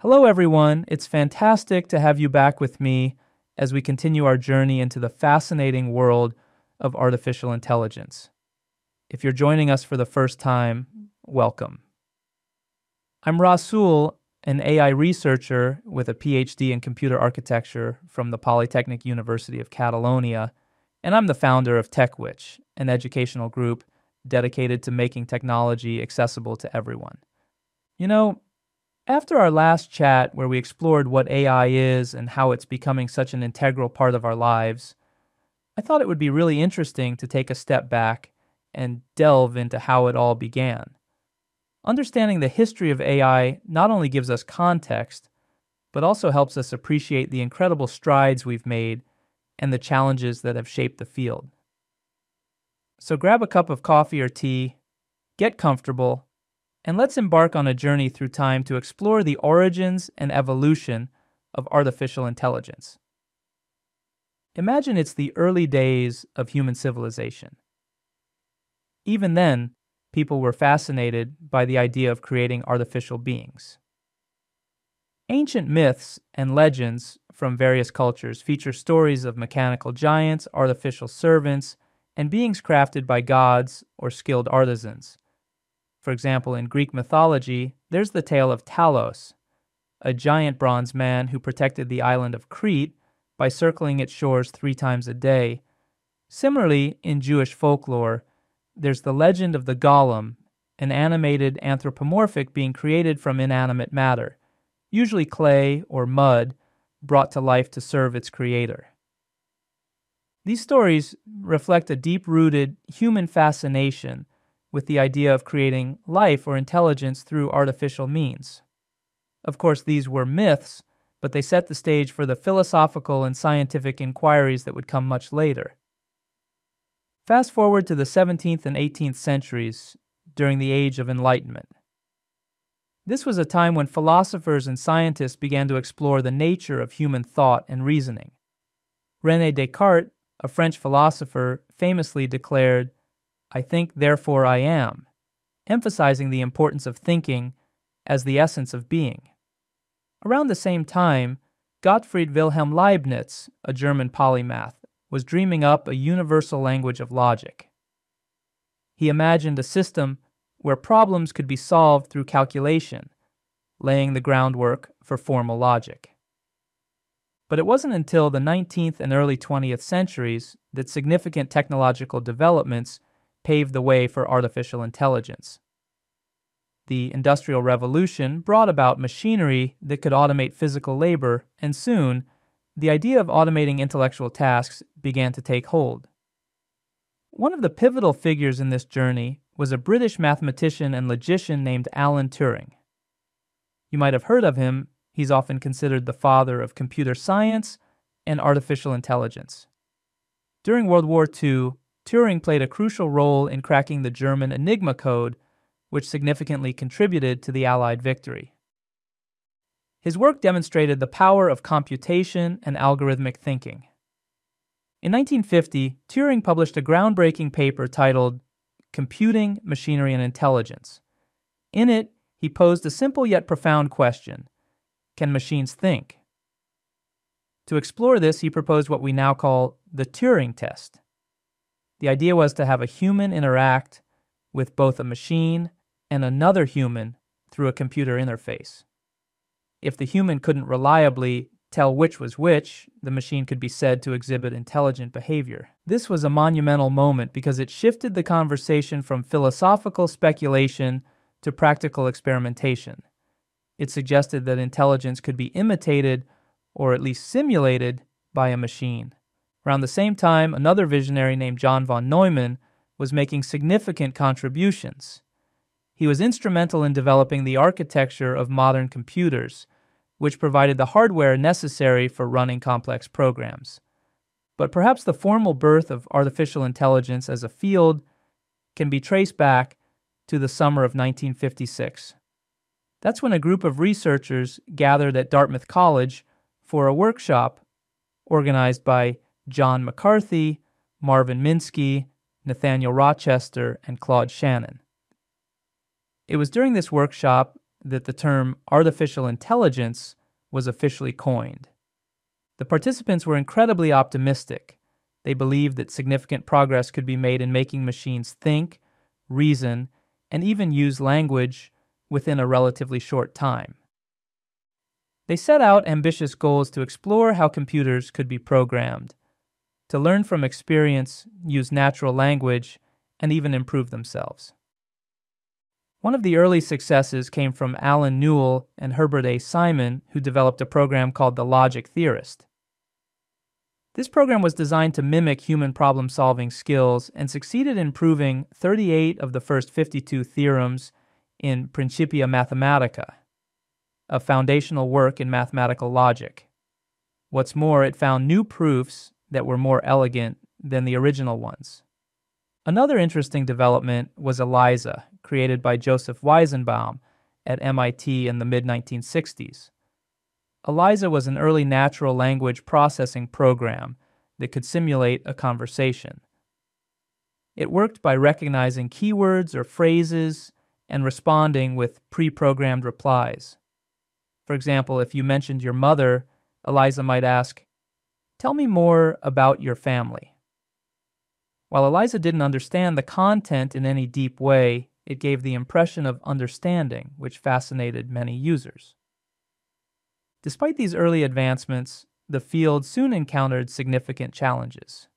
Hello, everyone. It's fantastic to have you back with me as we continue our journey into the fascinating world of artificial intelligence. If you're joining us for the first time, welcome. I'm Rasool, an AI researcher with a PhD in computer architecture from the Polytechnic University of Catalonia, and I'm the founder of TechWitch, an educational group dedicated to making technology accessible to everyone. After our last chat where we explored what AI is and how it's becoming such an integral part of our lives, I thought it would be really interesting to take a step back and delve into how it all began. Understanding the history of AI not only gives us context, but also helps us appreciate the incredible strides we've made and the challenges that have shaped the field. So grab a cup of coffee or tea, get comfortable, and let's embark on a journey through time to explore the origins and evolution of artificial intelligence. Imagine it's the early days of human civilization. Even then, people were fascinated by the idea of creating artificial beings. Ancient myths and legends from various cultures feature stories of mechanical giants, artificial servants, and beings crafted by gods or skilled artisans. For example, in Greek mythology, there's the tale of Talos, a giant bronze man who protected the island of Crete by circling its shores 3 times a day. Similarly, in Jewish folklore, there's the legend of the Golem, an animated anthropomorphic being created from inanimate matter, usually clay or mud, brought to life to serve its creator. These stories reflect a deep-rooted human fascination with the idea of creating life or intelligence through artificial means. Of course, these were myths, but they set the stage for the philosophical and scientific inquiries that would come much later. Fast forward to the 17th and 18th centuries, during the Age of Enlightenment. This was a time when philosophers and scientists began to explore the nature of human thought and reasoning. René Descartes, a French philosopher, famously declared, "I think, therefore I am," emphasizing the importance of thinking as the essence of being. Around the same time, Gottfried Wilhelm Leibniz, a German polymath, was dreaming up a universal language of logic. He imagined a system where problems could be solved through calculation, laying the groundwork for formal logic. But it wasn't until the 19th and early 20th centuries that significant technological developments paved the way for artificial intelligence. The Industrial Revolution brought about machinery that could automate physical labor, and soon, the idea of automating intellectual tasks began to take hold. One of the pivotal figures in this journey was a British mathematician and logician named Alan Turing. You might have heard of him. He's often considered the father of computer science and artificial intelligence. During World War II, Turing played a crucial role in cracking the German Enigma code, which significantly contributed to the Allied victory. His work demonstrated the power of computation and algorithmic thinking. In 1950, Turing published a groundbreaking paper titled Computing, Machinery, and Intelligence. In it, he posed a simple yet profound question: can machines think? To explore this, he proposed what we now call the Turing test. The idea was to have a human interact with both a machine and another human through a computer interface. If the human couldn't reliably tell which was which, the machine could be said to exhibit intelligent behavior. This was a monumental moment because it shifted the conversation from philosophical speculation to practical experimentation. It suggested that intelligence could be imitated, or at least simulated, by a machine. Around the same time, another visionary named John von Neumann was making significant contributions. He was instrumental in developing the architecture of modern computers, which provided the hardware necessary for running complex programs. But perhaps the formal birth of artificial intelligence as a field can be traced back to the summer of 1956. That's when a group of researchers gathered at Dartmouth College for a workshop organized by John McCarthy, Marvin Minsky, Nathaniel Rochester, and Claude Shannon. It was during this workshop that the term artificial intelligence was officially coined. The participants were incredibly optimistic. They believed that significant progress could be made in making machines think, reason, and even use language within a relatively short time. They set out ambitious goals to explore how computers could be programmed, to learn from experience, use natural language, and even improve themselves. One of the early successes came from Alan Turing and Herbert A. Simon, who developed a program called the Logic Theorist. This program was designed to mimic human problem-solving skills and succeeded in proving 38 of the first 52 theorems in Principia Mathematica, a foundational work in mathematical logic. What's more, it found new proofs that were more elegant than the original ones. Another interesting development was ELIZA, created by Joseph Weizenbaum at MIT in the mid-1960s. ELIZA was an early natural language processing program that could simulate a conversation. It worked by recognizing keywords or phrases and responding with pre-programmed replies. For example, if you mentioned your mother, ELIZA might ask, "Tell me more about your family." While ELIZA didn't understand the content in any deep way, it gave the impression of understanding, which fascinated many users. Despite these early advancements, the field soon encountered significant challenges.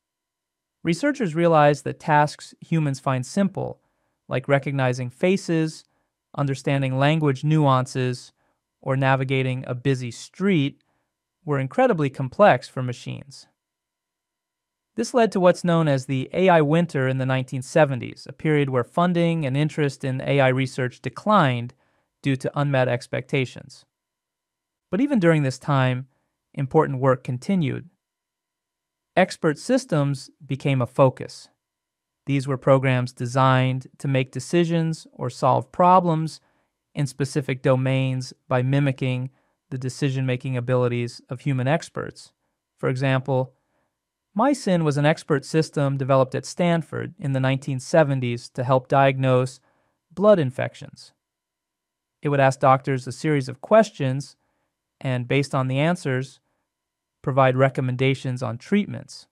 Researchers realized that tasks humans find simple, like recognizing faces, understanding language nuances, or navigating a busy street, were incredibly complex for machines. This led to what's known as the AI winter in the 1970s, a period where funding and interest in AI research declined due to unmet expectations. But even during this time, important work continued. Expert systems became a focus. These were programs designed to make decisions or solve problems in specific domains by mimicking the decision-making abilities of human experts. For example, MySyn was an expert system developed at Stanford in the 1970s to help diagnose blood infections. It would ask doctors a series of questions and, based on the answers, provide recommendations on treatments.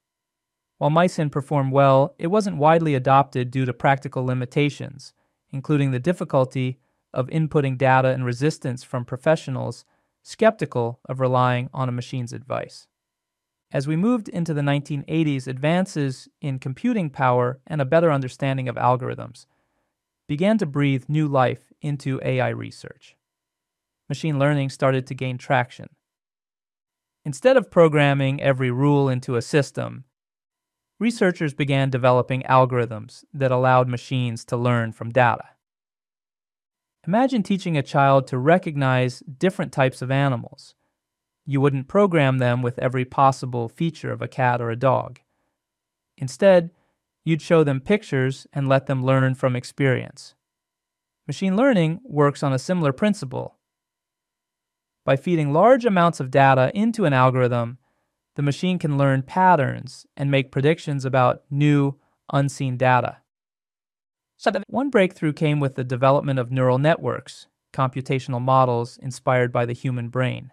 While MySyn performed well, it wasn't widely adopted due to practical limitations, including the difficulty of inputting data and resistance from professionals skeptical of relying on a machine's advice. As we moved into the 1980s, advances in computing power and a better understanding of algorithms began to breathe new life into AI research. Machine learning started to gain traction. Instead of programming every rule into a system, researchers began developing algorithms that allowed machines to learn from data. Imagine teaching a child to recognize different types of animals. You wouldn't program them with every possible feature of a cat or a dog. Instead, you'd show them pictures and let them learn from experience. Machine learning works on a similar principle. By feeding large amounts of data into an algorithm, the machine can learn patterns and make predictions about new, unseen data. One breakthrough came with the development of neural networks, computational models inspired by the human brain.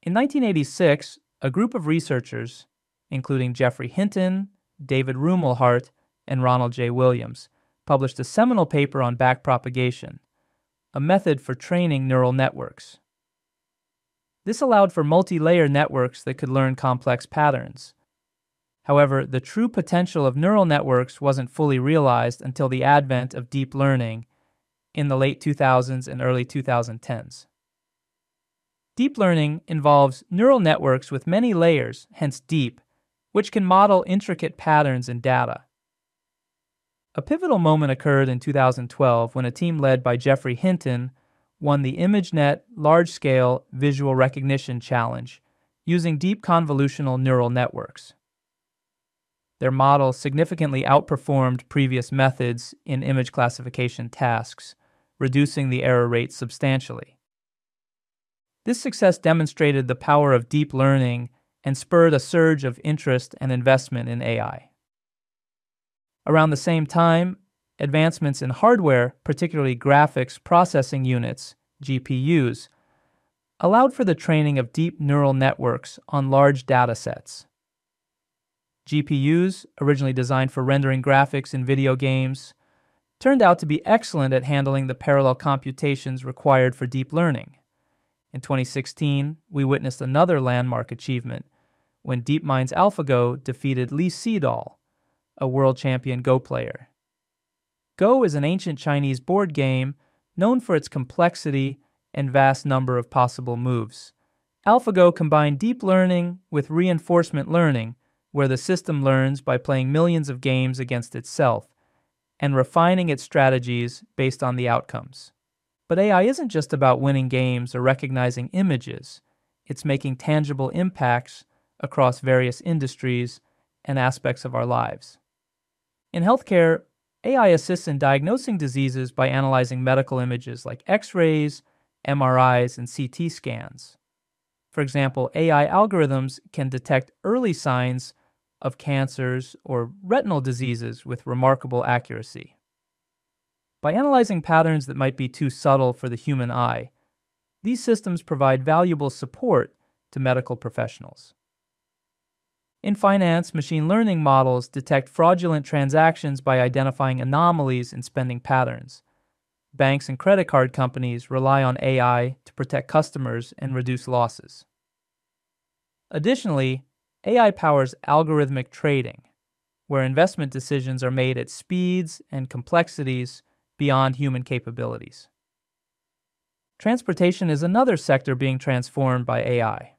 In 1986, a group of researchers, including Geoffrey Hinton, David Rumelhart, and Ronald J. Williams, published a seminal paper on backpropagation, a method for training neural networks. This allowed for multi-layer networks that could learn complex patterns. However, the true potential of neural networks wasn't fully realized until the advent of deep learning in the late 2000s and early 2010s. Deep learning involves neural networks with many layers, hence deep, which can model intricate patterns in data. A pivotal moment occurred in 2012 when a team led by Geoffrey Hinton won the ImageNet Large-Scale Visual Recognition Challenge using deep convolutional neural networks. Their model significantly outperformed previous methods in image classification tasks, reducing the error rate substantially. This success demonstrated the power of deep learning and spurred a surge of interest and investment in AI. Around the same time, Advancements in hardware, particularly graphics processing units, GPUs, allowed for the training of deep neural networks on large data sets. GPUs, originally designed for rendering graphics in video games, turned out to be excellent at handling the parallel computations required for deep learning. In 2016, we witnessed another landmark achievement when DeepMind's AlphaGo defeated Lee Sedol, a world champion Go player. Go is an ancient Chinese board game known for its complexity and vast number of possible moves. AlphaGo combined deep learning with reinforcement learning, where the system learns by playing millions of games against itself and refining its strategies based on the outcomes. But AI isn't just about winning games or recognizing images. It's making tangible impacts across various industries and aspects of our lives. In healthcare, AI assists in diagnosing diseases by analyzing medical images like X-rays, MRIs, and CT scans. For example, AI algorithms can detect early signs of cancers or retinal diseases with remarkable accuracy. By analyzing patterns that might be too subtle for the human eye, these systems provide valuable support to medical professionals. In finance, machine learning models detect fraudulent transactions by identifying anomalies in spending patterns. Banks and credit card companies rely on AI to protect customers and reduce losses. Additionally, AI powers algorithmic trading, where investment decisions are made at speeds and complexities beyond human capabilities. Transportation is another sector being transformed by AI.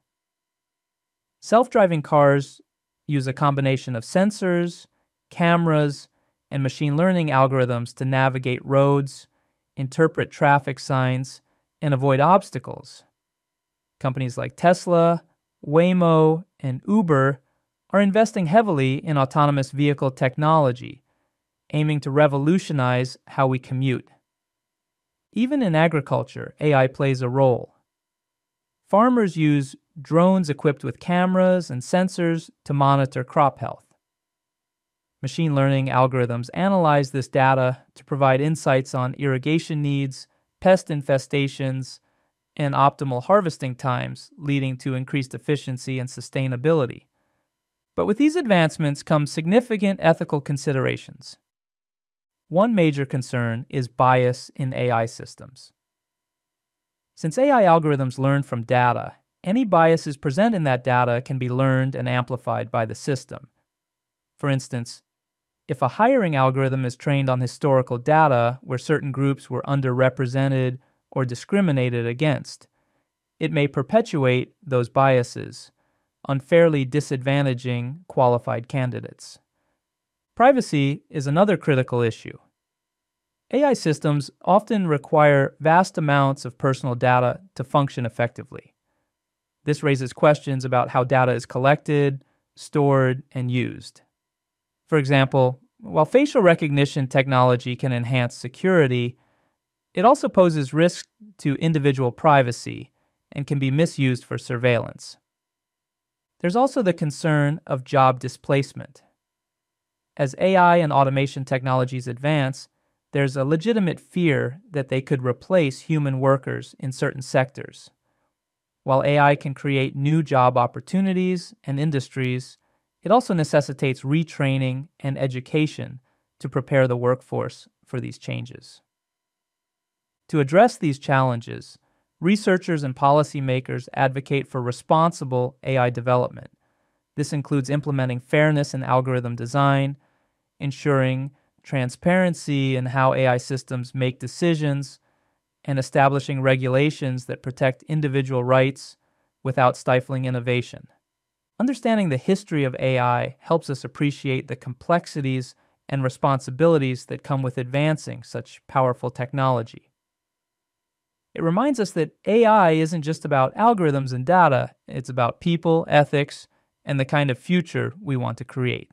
Self-driving cars use a combination of sensors, cameras, and machine learning algorithms to navigate roads, interpret traffic signs, and avoid obstacles. Companies like Tesla, Waymo, and Uber are investing heavily in autonomous vehicle technology, aiming to revolutionize how we commute. Even in agriculture, AI plays a role. Farmers use drones equipped with cameras and sensors to monitor crop health. Machine learning algorithms analyze this data to provide insights on irrigation needs, pest infestations, and optimal harvesting times, leading to increased efficiency and sustainability. But with these advancements come significant ethical considerations. One major concern is bias in AI systems. Since AI algorithms learn from data, any biases present in that data can be learned and amplified by the system. For instance, if a hiring algorithm is trained on historical data where certain groups were underrepresented or discriminated against, it may perpetuate those biases, unfairly disadvantaging qualified candidates. Privacy is another critical issue. AI systems often require vast amounts of personal data to function effectively. This raises questions about how data is collected, stored, and used. For example, while facial recognition technology can enhance security, it also poses risks to individual privacy and can be misused for surveillance. There's also the concern of job displacement. As AI and automation technologies advance, there's a legitimate fear that they could replace human workers in certain sectors. While AI can create new job opportunities and industries, it also necessitates retraining and education to prepare the workforce for these changes. To address these challenges, researchers and policymakers advocate for responsible AI development. This includes implementing fairness in algorithm design, ensuring transparency in how AI systems make decisions, and establishing regulations that protect individual rights without stifling innovation. Understanding the history of AI helps us appreciate the complexities and responsibilities that come with advancing such powerful technology. It reminds us that AI isn't just about algorithms and data, it's about people, ethics, and the kind of future we want to create.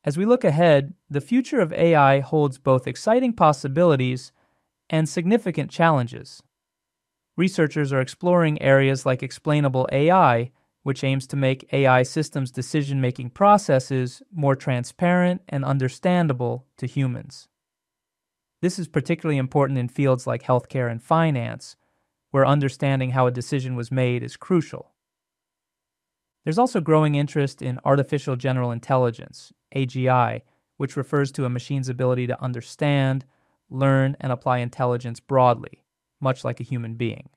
As we look ahead, the future of AI holds both exciting possibilities and significant challenges. Researchers are exploring areas like explainable AI, which aims to make AI systems' decision-making processes more transparent and understandable to humans. This is particularly important in fields like healthcare and finance, where understanding how a decision was made is crucial. There's also growing interest in artificial general intelligence, AGI, which refers to a machine's ability to understand, learn, and apply intelligence broadly, much like a human being.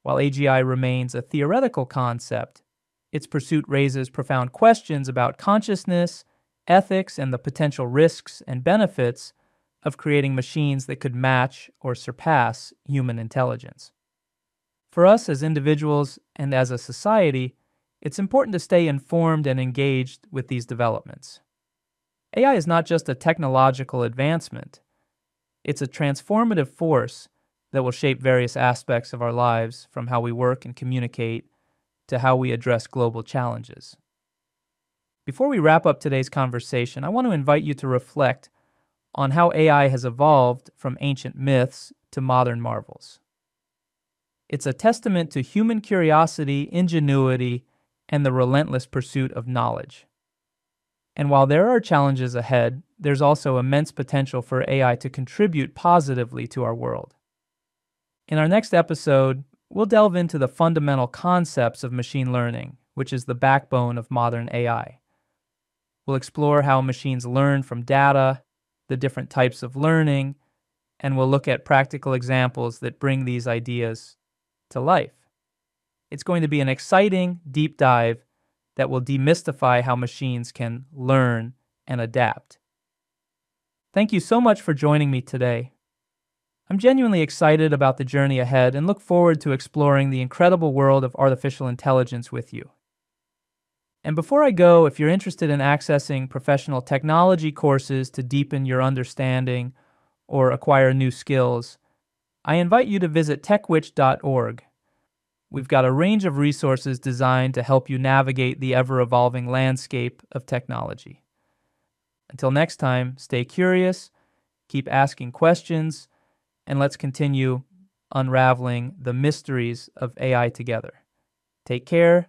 While AGI remains a theoretical concept, its pursuit raises profound questions about consciousness, ethics, and the potential risks and benefits of creating machines that could match or surpass human intelligence. For us as individuals and as a society, it's important to stay informed and engaged with these developments. AI is not just a technological advancement, it's a transformative force that will shape various aspects of our lives, from how we work and communicate to how we address global challenges. Before we wrap up today's conversation, I want to invite you to reflect on how AI has evolved from ancient myths to modern marvels. It's a testament to human curiosity, ingenuity, and the relentless pursuit of knowledge. And while there are challenges ahead, there's also immense potential for AI to contribute positively to our world. In our next episode, we'll delve into the fundamental concepts of machine learning, which is the backbone of modern AI. We'll explore how machines learn from data, the different types of learning, and we'll look at practical examples that bring these ideas to life. It's going to be an exciting deep dive that will demystify how machines can learn and adapt. Thank you so much for joining me today. I'm genuinely excited about the journey ahead and look forward to exploring the incredible world of artificial intelligence with you. And before I go, if you're interested in accessing professional technology courses to deepen your understanding or acquire new skills, I invite you to visit techwitch.org. We've got a range of resources designed to help you navigate the ever-evolving landscape of technology. Until next time, stay curious, keep asking questions, and let's continue unraveling the mysteries of AI together. Take care